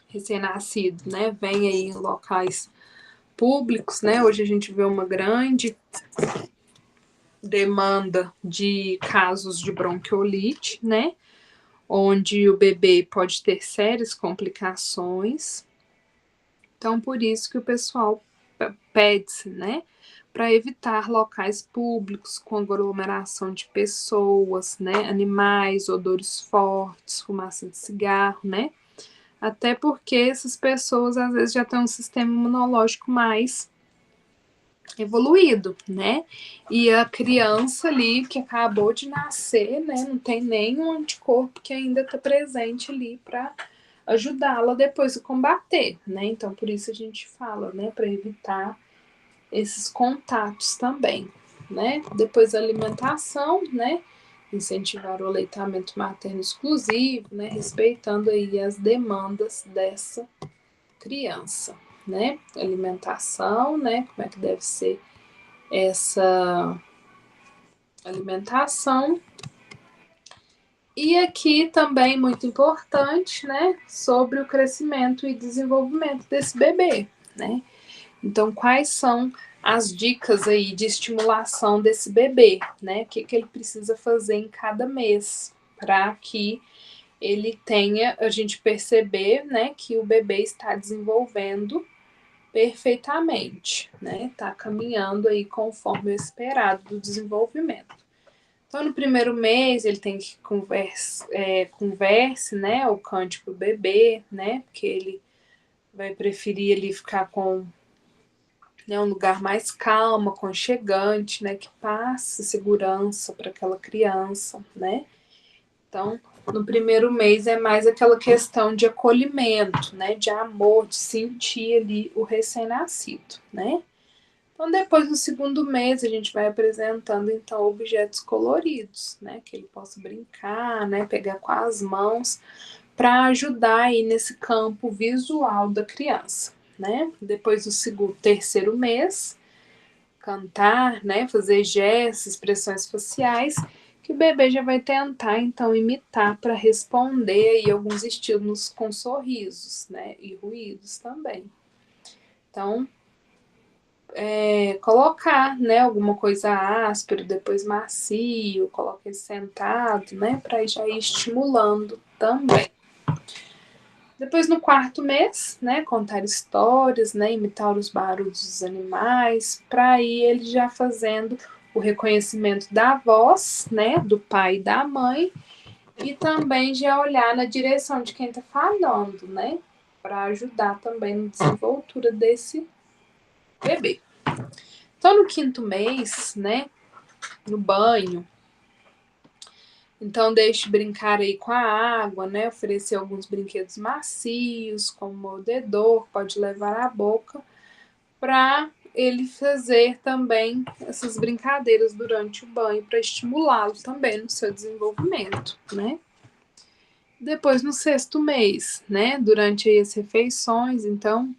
recém-nascido, né, venha aí em locais públicos, né, hoje a gente vê uma grande demanda de casos de bronquiolite, né? Onde o bebê pode ter sérias complicações. Então, por isso que o pessoal pede-se, né? Para evitar locais públicos com aglomeração de pessoas, né? Animais, odores fortes, fumaça de cigarro, né? Até porque essas pessoas às vezes já têm um sistema imunológico mais evoluído, né? E a criança ali que acabou de nascer, né, não tem nenhum anticorpo que ainda está presente ali para ajudá-la depois a combater, né? Então por isso a gente fala, né, para evitar esses contatos também, né? Depois a alimentação, né? Incentivar o aleitamento materno exclusivo, né? Respeitando aí as demandas dessa criança, né? Alimentação, né? Como é que deve ser essa alimentação. E aqui também muito importante, né, sobre o crescimento e desenvolvimento desse bebê, né? Então, quais são as dicas aí de estimulação desse bebê, né? O que ele precisa fazer em cada mês para que ele tenha, a gente perceber, né, que o bebê está desenvolvendo perfeitamente, né? Tá caminhando aí conforme o esperado do desenvolvimento. Então, no primeiro mês, ele tem que converse, né? Ou cante pro bebê, né? Porque ele vai preferir ali ficar com, né, um lugar mais calmo, aconchegante, né? Que passe segurança para aquela criança, né? Então, no primeiro mês é mais aquela questão de acolhimento, né? De amor, de sentir ali o recém-nascido, né? Então, depois do segundo mês, a gente vai apresentando, então, objetos coloridos, né? Que ele possa brincar, né? Pegar com as mãos, para ajudar aí nesse campo visual da criança, né? Depois do terceiro mês, cantar, né? Fazer gestos, expressões faciais, que o bebê já vai tentar, então, imitar para responder aí alguns estímulos com sorrisos, né? E ruídos também. Então, colocar, né, alguma coisa áspero, depois macio, coloca ele sentado, né, para já ir estimulando também. Depois no quarto mês, né, contar histórias, né, imitar os barulhos dos animais, para ir ele já fazendo o reconhecimento da voz, né, do pai e da mãe, e também já olhar na direção de quem está falando, né, para ajudar também na desenvoltura desse bebê. Então, no quinto mês, né, no banho, então deixe brincar aí com a água, né, oferecer alguns brinquedos macios, como mordedor, pode levar à boca, para ele fazer também essas brincadeiras durante o banho, para estimulá-lo também no seu desenvolvimento, né. Depois, no sexto mês, né, durante aí as refeições, então,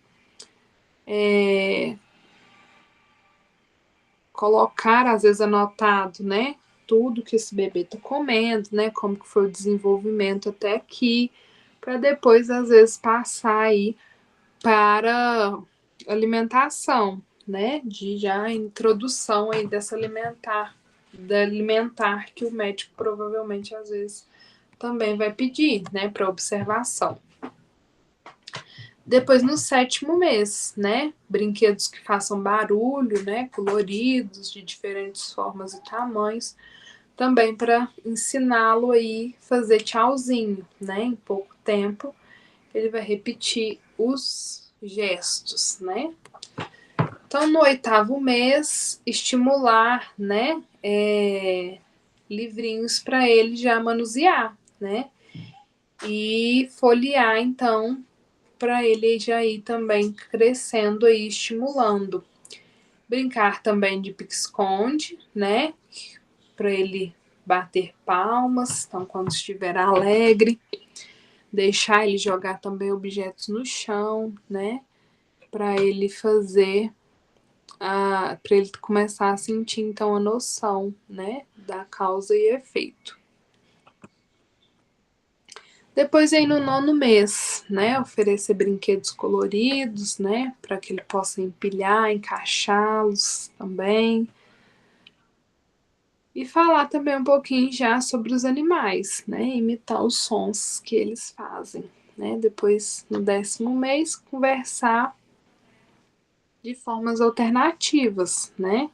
colocar, às vezes anotado, né, tudo que esse bebê está comendo, né, como que foi o desenvolvimento até aqui, para depois, às vezes, passar aí para alimentação, né, de já introdução aí dessa alimentar que o médico provavelmente, às vezes, também vai pedir, né, para observação. Depois, no sétimo mês, né? Brinquedos que façam barulho, né? Coloridos, de diferentes formas e tamanhos, também para ensiná-lo aí fazer tchauzinho, né? Em pouco tempo, ele vai repetir os gestos, né? Então, no oitavo mês, estimular, né? Livrinhos para ele já manusear, né? E folhear, então, para ele já ir também crescendo e estimulando. Brincar também de pique-esconde, né? para ele bater palmas, então quando estiver alegre, deixar ele jogar também objetos no chão, né? Para ele fazer, para ele começar a sentir então a noção, né, da causa e efeito. Depois aí no 9º mês, né, oferecer brinquedos coloridos, né, para que ele possa empilhar, encaixá-los também. E falar também um pouquinho já sobre os animais, né, imitar os sons que eles fazem, né. Depois, no 10º mês, conversar de formas alternativas, né.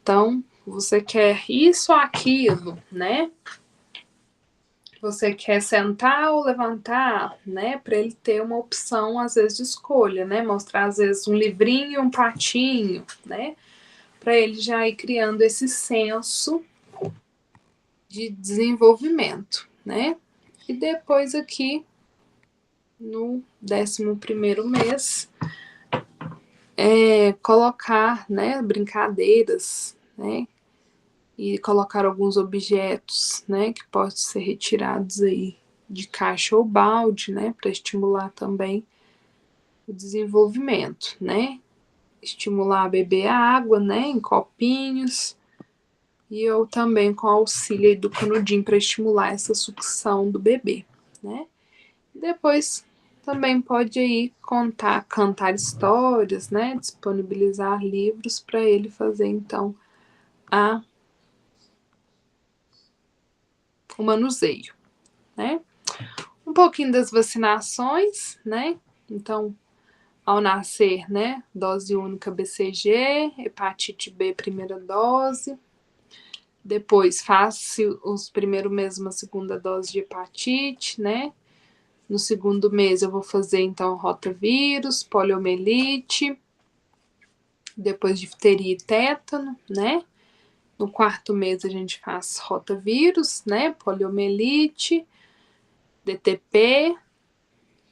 Então, você quer isso ou aquilo, né? Você quer sentar ou levantar, né? Para ele ter uma opção, às vezes, de escolha, né? Mostrar, às vezes, um livrinho e um patinho, né? Para ele já ir criando esse senso de desenvolvimento, né? E depois aqui, no 11º mês, colocar, né, brincadeiras, né? E colocar alguns objetos, né, que podem ser retirados aí de caixa ou balde, né, para estimular também o desenvolvimento, né, estimular a beber água, né, em copinhos, e eu também com auxílio aí do canudinho para estimular essa sucção do bebê, né. Depois também pode aí cantar histórias, né, disponibilizar livros para ele fazer então o manuseio, né? Um pouquinho das vacinações, né? Então, ao nascer, né? Dose única BCG, hepatite B, primeira dose. Depois, faça os primeiros meses uma segunda dose de hepatite, né? No 2º mês, eu vou fazer, então, rotavírus, poliomielite. Depois, difteria e tétano, né? No 4º mês, a gente faz rotavírus, né? Poliomielite, DTP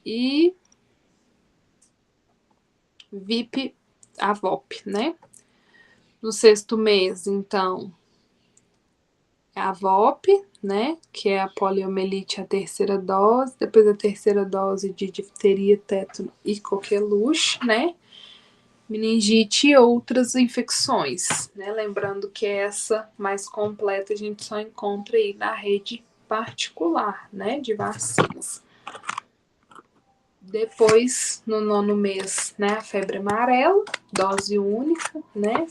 e VIP, a VOP, né? No 6º mês, então, é a VOP, né? Que é a poliomielite, a 3ª dose. Depois a 3ª dose de difteria, tétano e coqueluche, né? Meningite e outras infecções, né? Lembrando que essa mais completa a gente só encontra aí na rede particular, né? De vacinas. Depois, no 9º mês, né, a febre amarela, dose única, né?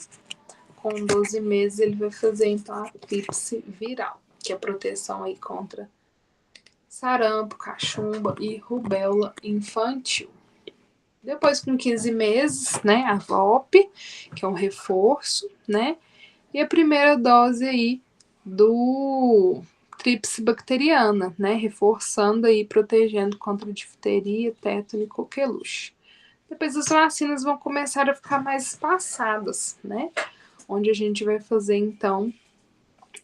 Com 12 meses, ele vai fazer, então, a tríplice viral, que é a proteção aí contra sarampo, cachumba e rubéola infantil. Depois, com 15 meses, né, a VOP, que é um reforço, né? E a primeira dose aí do tríplice bacteriana, né, reforçando aí, protegendo contra difteria, tétano e coqueluche. Depois as vacinas vão começar a ficar mais espaçadas, né, onde a gente vai fazer, então,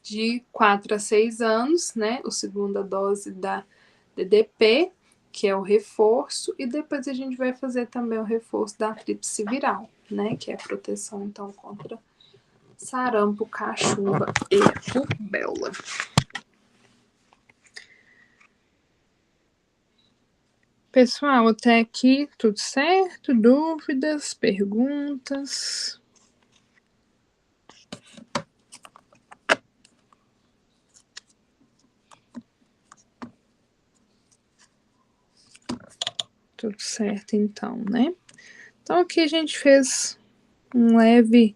de 4 a 6 anos, né, a segunda dose da DDP, que é o reforço, e depois a gente vai fazer também o reforço da tríplice viral, né, que é a proteção, então, contra sarampo, cachumba e rubéola. Pessoal, até aqui tudo certo? Dúvidas, perguntas? Tudo certo, então, né? Então, aqui a gente fez um leve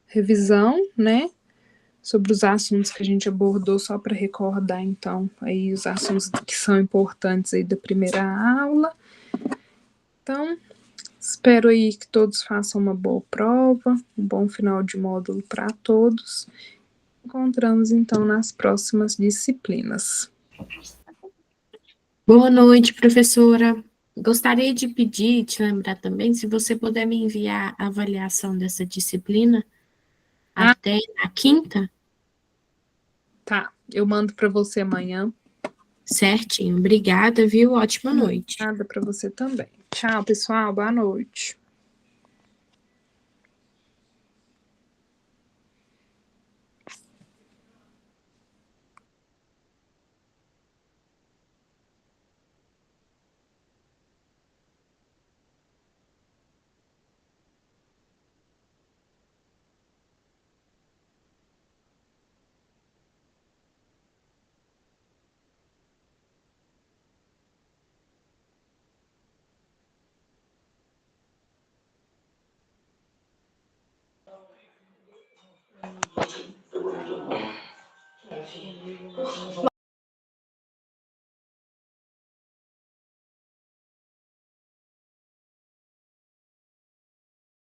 revisão, né? Sobre os assuntos que a gente abordou, só para recordar, então, aí os assuntos que são importantes aí da primeira aula. Então, espero aí que todos façam uma boa prova, um bom final de módulo para todos. Encontramos, então, nas próximas disciplinas. Boa noite, professora. Gostaria de pedir, te lembrar também, se você puder me enviar a avaliação dessa disciplina até a 5ª. Tá, eu mando para você amanhã. Certinho. Obrigada, viu? Ótima noite. Nada para você também. Tchau, pessoal. Boa noite.